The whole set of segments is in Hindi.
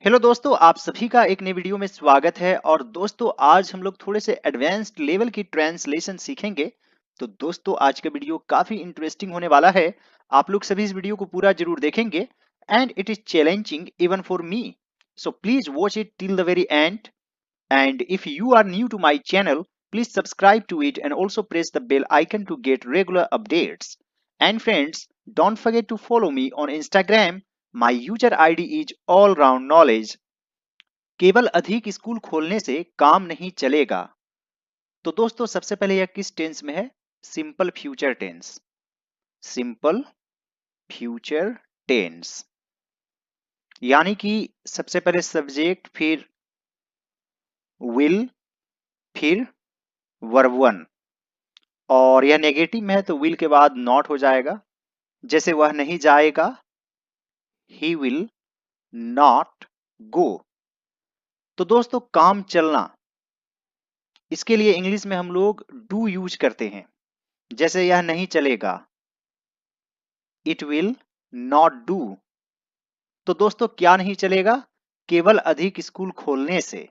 हेलो दोस्तों, आप सभी का एक नई वीडियो में स्वागत है। और दोस्तों आज हम लोग थोड़े से एडवांस्ड लेवल की ट्रांसलेशन सीखेंगे। तो दोस्तों आज का वीडियो काफी इंटरेस्टिंग होने वाला है। आप लोग सभी इस वीडियो को पूरा जरूर देखेंगे and it is challenging even for me. So please watch it till the very and. And if you are new to my channel, please subscribe to it and also press the bell icon to get regular updates. And friends, don't forget to follow me on Instagram. My user ID is all round knowledge. केवल अधिक स्कूल खोलने से काम नहीं चलेगा। तो दोस्तों सबसे पहले यह किस टेंस में है? Simple future tense. Simple future tense यानी कि सबसे पहले सब्जेक्ट, फिर विल, फिर वर्ब वन। और यह नेगेटिव में है तो विल के बाद नॉट हो जाएगा। जैसे वह नहीं जाएगा, ही विल नॉट गो। तो दोस्तों काम चलना, इसके लिए इंग्लिश में हम लोग डू यूज करते हैं। जैसे यह नहीं चलेगा, इट विल नॉट डू। तो दोस्तों क्या नहीं चलेगा? केवल अधिक स्कूल खोलने से।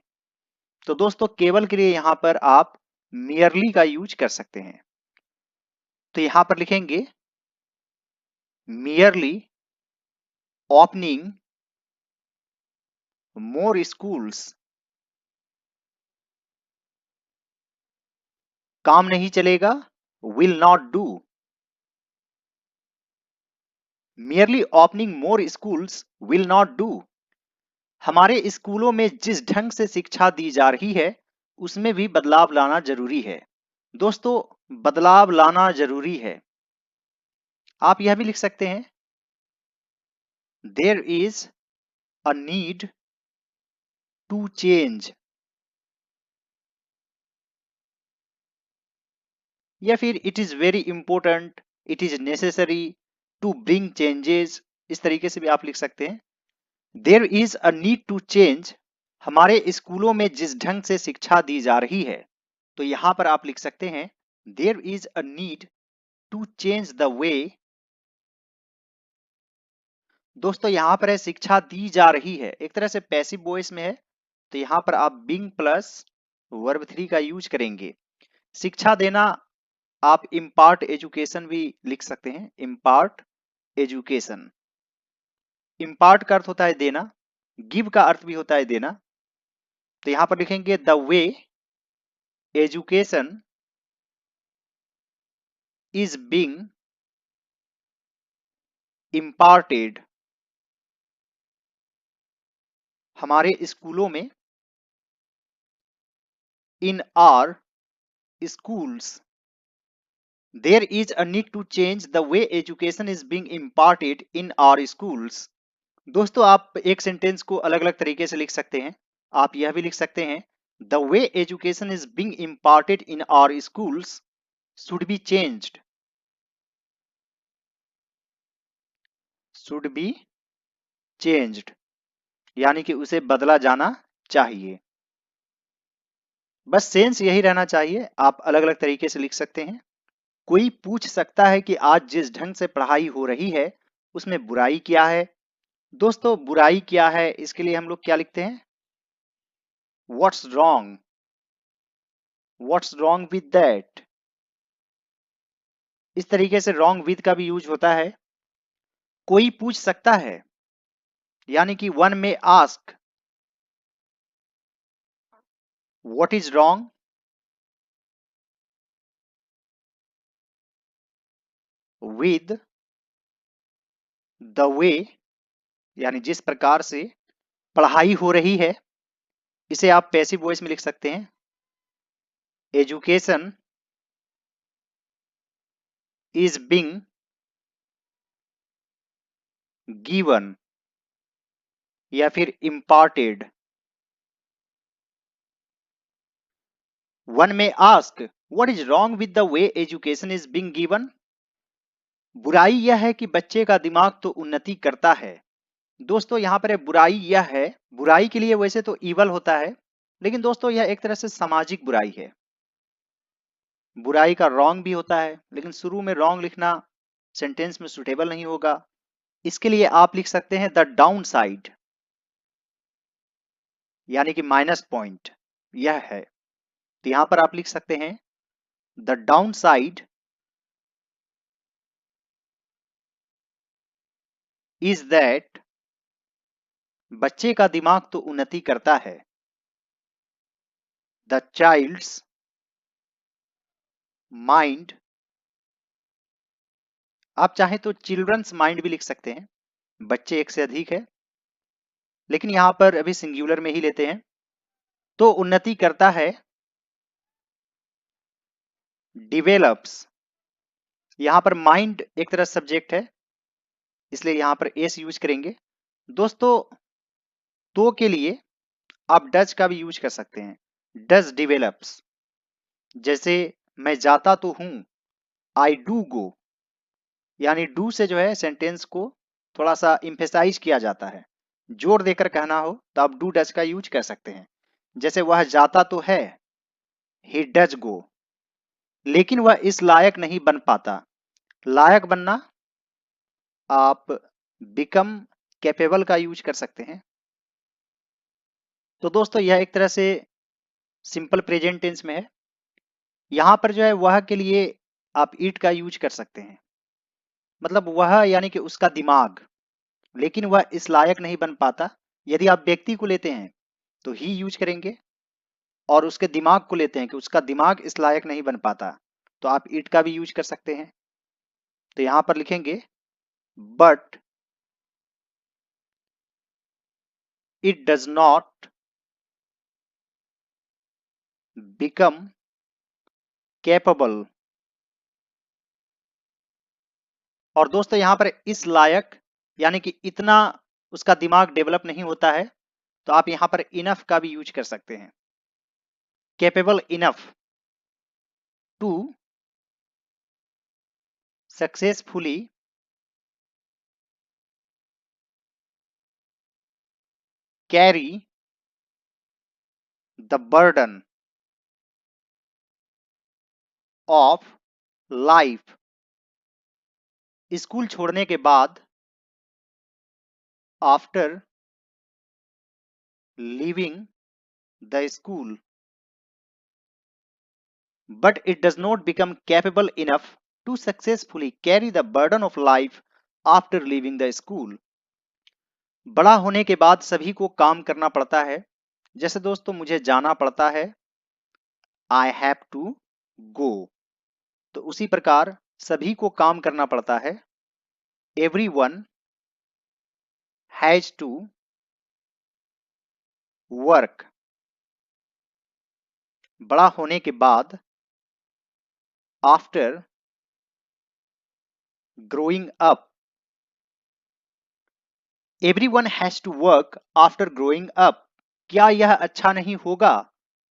तो दोस्तों केवल के लिए यहां पर आप मियरली का यूज कर सकते हैं। तो यहां पर लिखेंगे मियरली ओपनिंग मोर स्कूल्स। काम नहीं चलेगा, will not do. Merely opening more schools will not do. हमारे स्कूलों में जिस ढंग से शिक्षा दी जा रही है उसमें भी बदलाव लाना जरूरी है। दोस्तों बदलाव लाना जरूरी है। आप यह भी लिख सकते हैं there is a need to change, या फिर it is very important, it is necessary to bring changes. इस तरीके से भी आप लिख सकते हैं there is a need to change. हमारे स्कूलों में जिस ढंग से शिक्षा दी जा रही है, तो यहां पर आप लिख सकते हैं there is a need to change the way. दोस्तों यहां पर है शिक्षा दी जा रही है, एक तरह से पैसिव वॉइस में है। तो यहां पर आप बिंग प्लस वर्ब थ्री का यूज करेंगे। शिक्षा देना, आप इम्पार्ट एजुकेशन भी लिख सकते हैं। Impart education. इम्पार्ट का अर्थ होता है देना, गिव का अर्थ भी होता है देना। तो यहां पर लिखेंगे the way education is being imparted. हमारे स्कूलों में, इन are schools there is a need to change the way education is being imparted in our schools. दोस्तों आप एक सेंटेंस को अलग अलग तरीके से लिख सकते हैं। आप यह भी लिख सकते हैं the way education is being imparted in our schools should be changed. Should be changed यानी कि उसे बदला जाना चाहिए। बस सेंस यही रहना चाहिए। आप अलग अलग तरीके से लिख सकते हैं। कोई पूछ सकता है कि आज जिस ढंग से पढ़ाई हो रही है उसमें बुराई क्या है? दोस्तों बुराई क्या है, इसके लिए हम लोग क्या लिखते हैं? What's wrong, what's wrong with that. इस तरीके से रॉन्ग विद का भी यूज होता है। कोई पूछ सकता है यानी कि वन में ask what is wrong with the way, यानी जिस प्रकार से पढ़ाई हो रही है। इसे आप पैसिव वॉइस में लिख सकते हैं एजुकेशन इज बिंग गिवन, या फिर इम्पार्टेड। वन में ask what is wrong with the way education is being given. बुराई यह है कि बच्चे का दिमाग तो उन्नति करता है। दोस्तों यहाँ पर बुराई यह है, बुराई के लिए वैसे तो ईवल होता है, लेकिन दोस्तों यह एक तरह से सामाजिक बुराई है। बुराई का रॉन्ग भी होता है, लेकिन शुरू में रॉन्ग लिखना सेंटेंस में सुटेबल नहीं होगा। इसके लिए आप लिख सकते हैं द डाउन साइड। यानी कि माइनस पॉइंट यह है। तो यहां पर आप लिख सकते हैं the down side is that बच्चे का दिमाग तो उन्नति करता है, द चाइल्ड्स माइंड, आप चाहें तो चिल्ड्रंस माइंड भी लिख सकते हैं, बच्चे एक से अधिक है लेकिन यहां पर अभी सिंगुलर में ही लेते हैं। तो उन्नति करता है, डिवेलप्स, यहां पर माइंड एक तरह सब्जेक्ट है इसलिए यहां पर एस यूज करेंगे। दोस्तों तो के लिए आप डज का भी यूज कर सकते हैं, डज डिवेलप्स। जैसे मैं जाता तो हूं, आई डू गो, यानी डू से जो है सेंटेंस को थोड़ा सा इम्फेसाइज किया जाता है, जोर देकर कहना हो तो आप डू डज का यूज कर सकते हैं। जैसे वह जाता तो है, ही डज गो, लेकिन वह इस लायक नहीं बन पाता। लायक बनना आप बिकम कैपेबल का यूज कर सकते हैं। तो दोस्तों यह एक तरह से सिंपल प्रेजेंट टेंस में है। यहां पर जो है वह के लिए आप इट का यूज कर सकते हैं, मतलब वह यानी कि उसका दिमाग, लेकिन वह इस लायक नहीं बन पाता। यदि आप व्यक्ति को लेते हैं तो ही यूज करेंगे, और उसके दिमाग को लेते हैं कि उसका दिमाग इस लायक नहीं बन पाता तो आप इट का भी यूज कर सकते हैं। तो यहां पर लिखेंगे but it does not become capable. और दोस्तों यहां पर इस लायक यानी कि इतना उसका दिमाग डेवलप नहीं होता है तो आप यहां पर इनफ का भी यूज कर सकते हैं, capable enough to successfully carry the burden of life. School छोड़ने के बाद, after leaving the school, but it does not become capable enough to successfully carry the burden of life after leaving the school। बड़ा होने के बाद सभी को काम करना पड़ता है, जैसे दोस्तों मुझे जाना पड़ता है, I have to go। तो उसी प्रकार सभी को काम करना पड़ता है, everyone has to work। बड़ा होने के बाद, after growing up, everyone has to work after growing up। क्या यह अच्छा नहीं होगा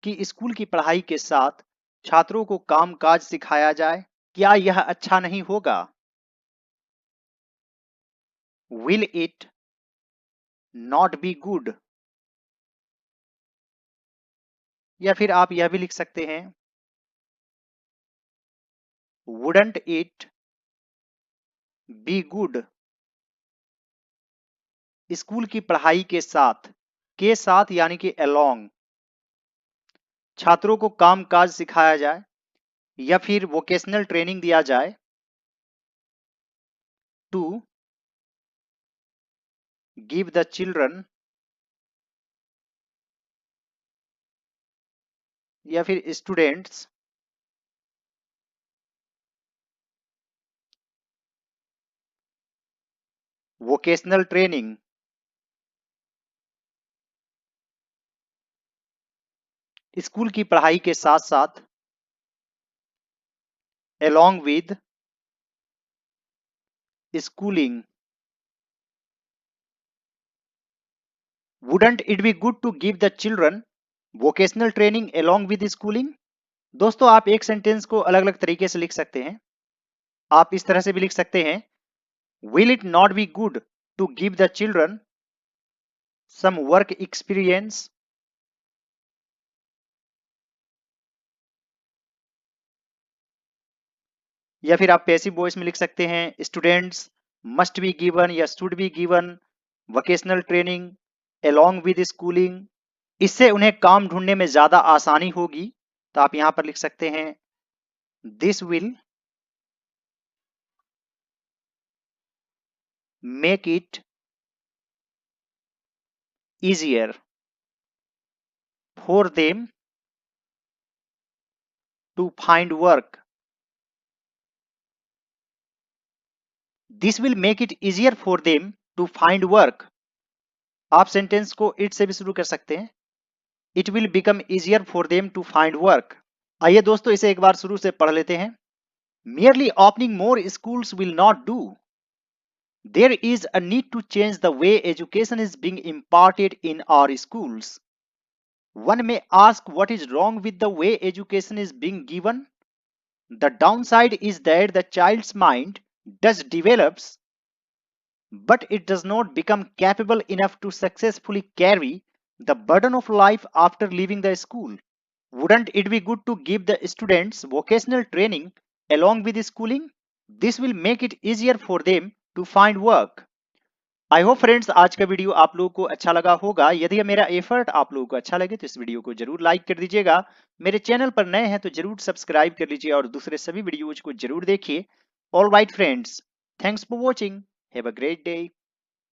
कि स्कूल की पढ़ाई के साथ छात्रों को काम काज सिखाया जाए? क्या यह अच्छा नहीं होगा? Will it not be good? या फिर आप यह भी लिख सकते हैं Wouldn't it be good? School की पढ़ाई के साथ यानी कि along छात्रों को काम काज सिखाया जाए या फिर वोकेशनल ट्रेनिंग दिया जाए to give the children, या फिर स्टूडेंट्स वोकेशनल ट्रेनिंग। स्कूल की पढ़ाई के साथ साथ along with schooling। Wouldn't it be good to give the children vocational training along with schooling? दोस्तों आप एक सेंटेंस को अलग अलग तरीके से लिख सकते हैं। आप इस तरह से भी लिख सकते हैं Will it not be good to give the children some work experience? या फिर आप पैसिव वॉइस में लिख सकते हैं स्टूडेंट्स मस्ट बी गिवन या should be given vocational training along with schooling। इससे उन्हें काम ढूंढने में ज्यादा आसानी होगी। तो आप यहां पर लिख सकते हैं this will make it easier for them to find work. This will make it easier for them to find work. आप सेंटेंस को इट से भी शुरू कर सकते हैं। It will become easier for them to find work. आइए दोस्तों इसे एक बार शुरू से पढ़ लेते हैं। Merely opening more schools will not do. There is a need to change the way education is being imparted in our schools. One may ask what is wrong with the way education is being given. The downside is that the child's mind does develops, but it does not become capable enough to successfully carry the burden of life after leaving the school. Wouldn't it be good to give the students vocational training along with schooling? This will make it easier for them to find work. I hope friends आज का वीडियो आप लोगों को अच्छा लगा होगा। यदि मेरा एफर्ट आप लोगों को अच्छा लगे तो इस वीडियो को जरूर लाइक कर दीजिएगा। मेरे चैनल पर नए हैं तो जरूर सब्सक्राइब कर लीजिए और दूसरे सभी वीडियोज को जरूर देखिए। All right friends, thanks for watching, have a great day.